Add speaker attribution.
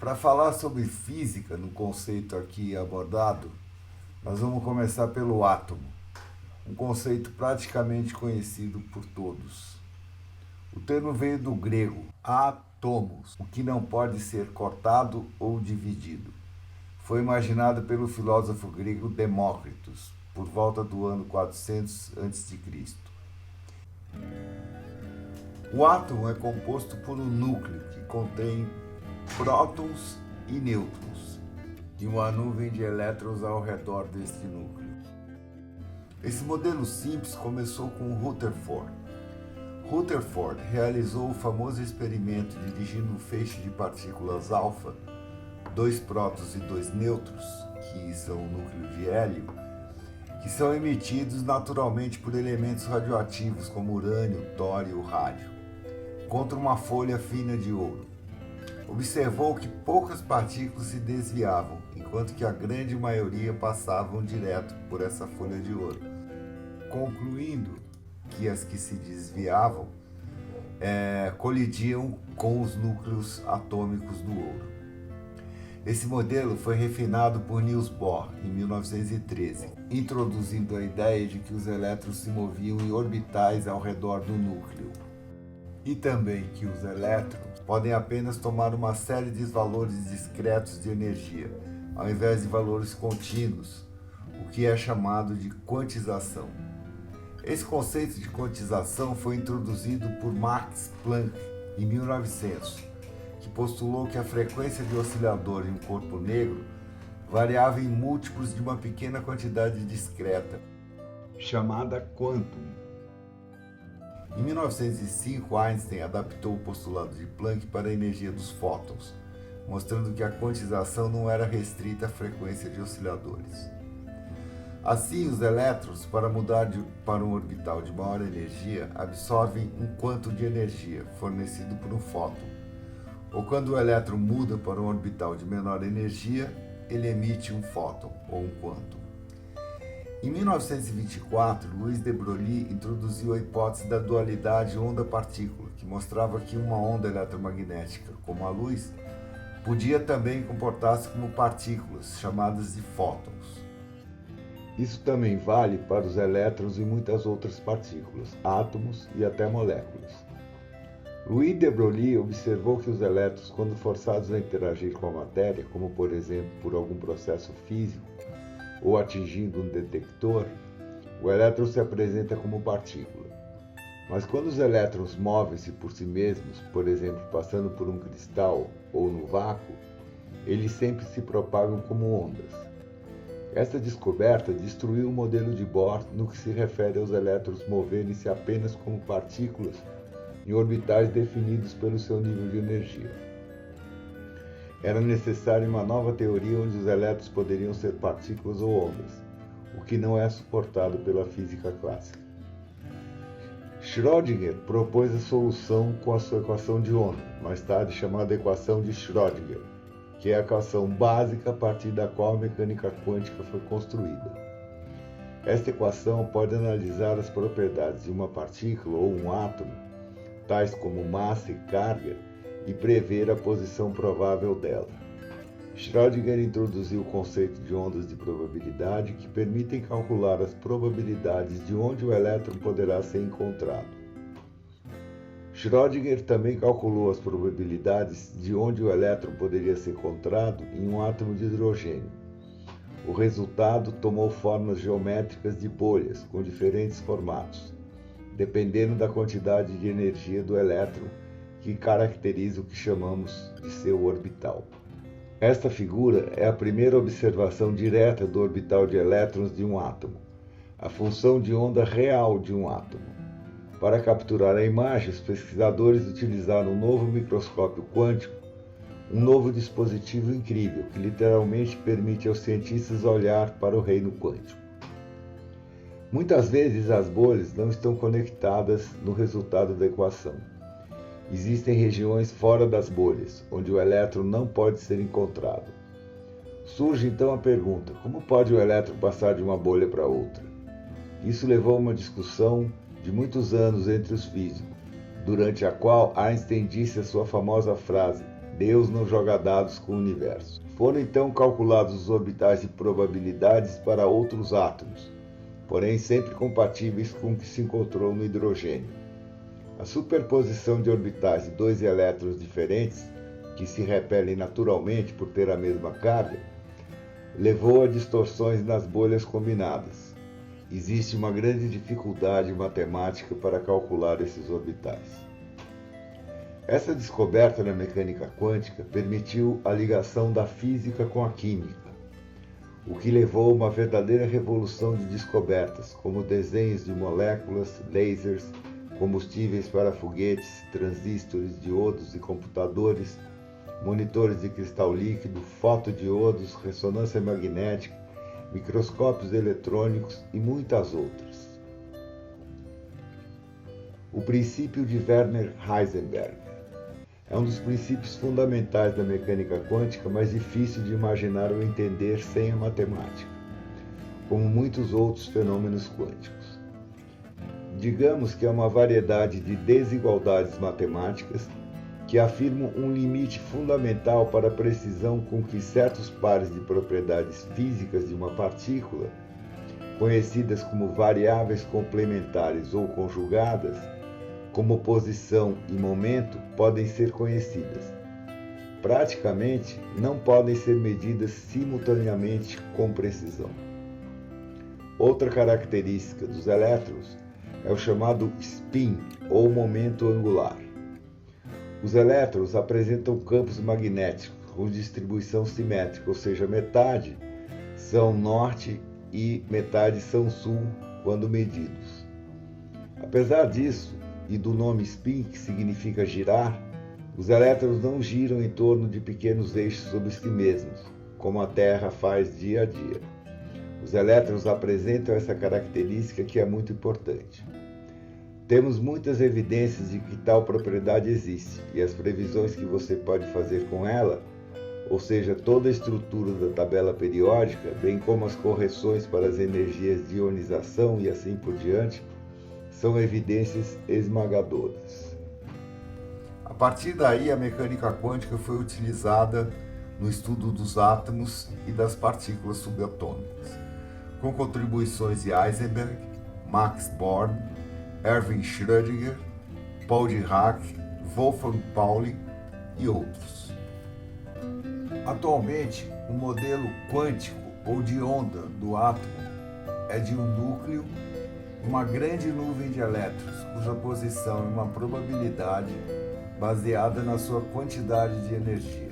Speaker 1: Para falar sobre física, no conceito aqui abordado, nós vamos começar pelo átomo, um conceito praticamente conhecido por todos. O termo veio do grego átomos, o que não pode ser cortado ou dividido. Foi imaginado pelo filósofo grego Demócritos, por volta do ano 400 a.C. O átomo é composto por um núcleo que contém prótons e nêutrons e uma nuvem de elétrons ao redor deste núcleo. Esse modelo simples começou com Rutherford. Rutherford realizou o famoso experimento dirigindo um feixe de partículas alfa, 2 prótons e 2 nêutrons, que são o núcleo de hélio, que são emitidos naturalmente por elementos radioativos como urânio, tório e rádio, contra uma folha fina de ouro. Observou que poucas partículas se desviavam, enquanto que a grande maioria passavam direto por essa folha de ouro, concluindo que as que se desviavam colidiam com os núcleos atômicos do ouro. Esse modelo foi refinado por Niels Bohr em 1913, introduzindo a ideia de que os elétrons se moviam em orbitais ao redor do núcleo, e também que os elétrons podem apenas tomar uma série de valores discretos de energia, ao invés de valores contínuos, o que é chamado de quantização. Esse conceito de quantização foi introduzido por Max Planck em 1900, que postulou que a frequência de oscilador em um corpo negro variava em múltiplos de uma pequena quantidade discreta, chamada quantum. Em 1905, Einstein adaptou o postulado de Planck para a energia dos fótons, mostrando que a quantização não era restrita à frequência de osciladores. Assim, os elétrons, para mudar para um orbital de maior energia, absorvem um quantum de energia fornecido por um fóton. Ou quando o elétron muda para um orbital de menor energia, ele emite um fóton, ou um quantum. Em 1924, Louis de Broglie introduziu a hipótese da dualidade onda-partícula, que mostrava que uma onda eletromagnética, como a luz, podia também comportar-se como partículas, chamadas de fótons. Isso também vale para os elétrons e muitas outras partículas, átomos e até moléculas. Louis de Broglie observou que os elétrons, quando forçados a interagir com a matéria, como por exemplo por algum processo físico, ou atingindo um detector, o elétron se apresenta como partícula. Mas quando os elétrons movem-se por si mesmos, por exemplo, passando por um cristal ou no vácuo, eles sempre se propagam como ondas. Esta descoberta destruiu o modelo de Bohr no que se refere aos elétrons moverem-se apenas como partículas em orbitais definidos pelo seu nível de energia. Era necessária uma nova teoria onde os elétrons poderiam ser partículas ou ondas, o que não é suportado pela física clássica. Schrödinger propôs a solução com a sua equação de onda, mais tarde chamada equação de Schrödinger, que é a equação básica a partir da qual a mecânica quântica foi construída. Esta equação pode analisar as propriedades de uma partícula ou um átomo, tais como massa e carga, e prever a posição provável dela. Schrödinger introduziu o conceito de ondas de probabilidade que permitem calcular as probabilidades de onde o elétron poderá ser encontrado. Schrödinger também calculou as probabilidades de onde o elétron poderia ser encontrado em um átomo de hidrogênio. O resultado tomou formas geométricas de bolhas com diferentes formatos, dependendo da quantidade de energia do elétron, que caracteriza o que chamamos de seu orbital. Esta figura é a primeira observação direta do orbital de elétrons de um átomo, a função de onda real de um átomo. Para capturar a imagem, os pesquisadores utilizaram um novo microscópio quântico, um novo dispositivo incrível que literalmente permite aos cientistas olhar para o reino quântico. Muitas vezes as bolhas não estão conectadas no resultado da equação. Existem regiões fora das bolhas, onde o elétron não pode ser encontrado. Surge então a pergunta: como pode o elétron passar de uma bolha para outra? Isso levou a uma discussão de muitos anos entre os físicos, durante a qual Einstein disse a sua famosa frase: Deus não joga dados com o universo. Foram então calculados os orbitais de probabilidades para outros átomos, porém sempre compatíveis com o que se encontrou no hidrogênio. A superposição de orbitais de dois elétrons diferentes, que se repelem naturalmente por ter a mesma carga, levou a distorções nas bolhas combinadas. Existe uma grande dificuldade matemática para calcular esses orbitais. Essa descoberta na mecânica quântica permitiu a ligação da física com a química, o que levou a uma verdadeira revolução de descobertas, como desenhos de moléculas, lasers, combustíveis para foguetes, transistores, diodos e computadores, monitores de cristal líquido, fotodiodos, ressonância magnética, microscópios eletrônicos e muitas outras. O princípio de Werner Heisenberg é um dos princípios fundamentais da mecânica quântica, mais difícil de imaginar ou entender sem a matemática, como muitos outros fenômenos quânticos. Digamos que há uma variedade de desigualdades matemáticas que afirmam um limite fundamental para a precisão com que certos pares de propriedades físicas de uma partícula, conhecidas como variáveis complementares ou conjugadas, como posição e momento, podem ser conhecidas. Praticamente, não podem ser medidas simultaneamente com precisão. Outra característica dos elétrons é o chamado spin, ou momento angular. Os elétrons apresentam campos magnéticos com distribuição simétrica, ou seja, metade são norte e metade são sul quando medidos. Apesar disso, e do nome spin, que significa girar, os elétrons não giram em torno de pequenos eixos sobre si mesmos, como a Terra faz dia a dia. Os elétrons apresentam essa característica que é muito importante. Temos muitas evidências de que tal propriedade existe, e as previsões que você pode fazer com ela, ou seja, toda a estrutura da tabela periódica, bem como as correções para as energias de ionização e assim por diante, são evidências esmagadoras. A partir daí, a mecânica quântica foi utilizada no estudo dos átomos e das partículas subatômicas, com contribuições de Heisenberg, Max Born, Erwin Schrödinger, Paul Dirac, Wolfgang Pauli e outros. Atualmente, o modelo quântico ou de onda do átomo é de um núcleo, uma grande nuvem de elétrons, cuja posição é uma probabilidade baseada na sua quantidade de energia.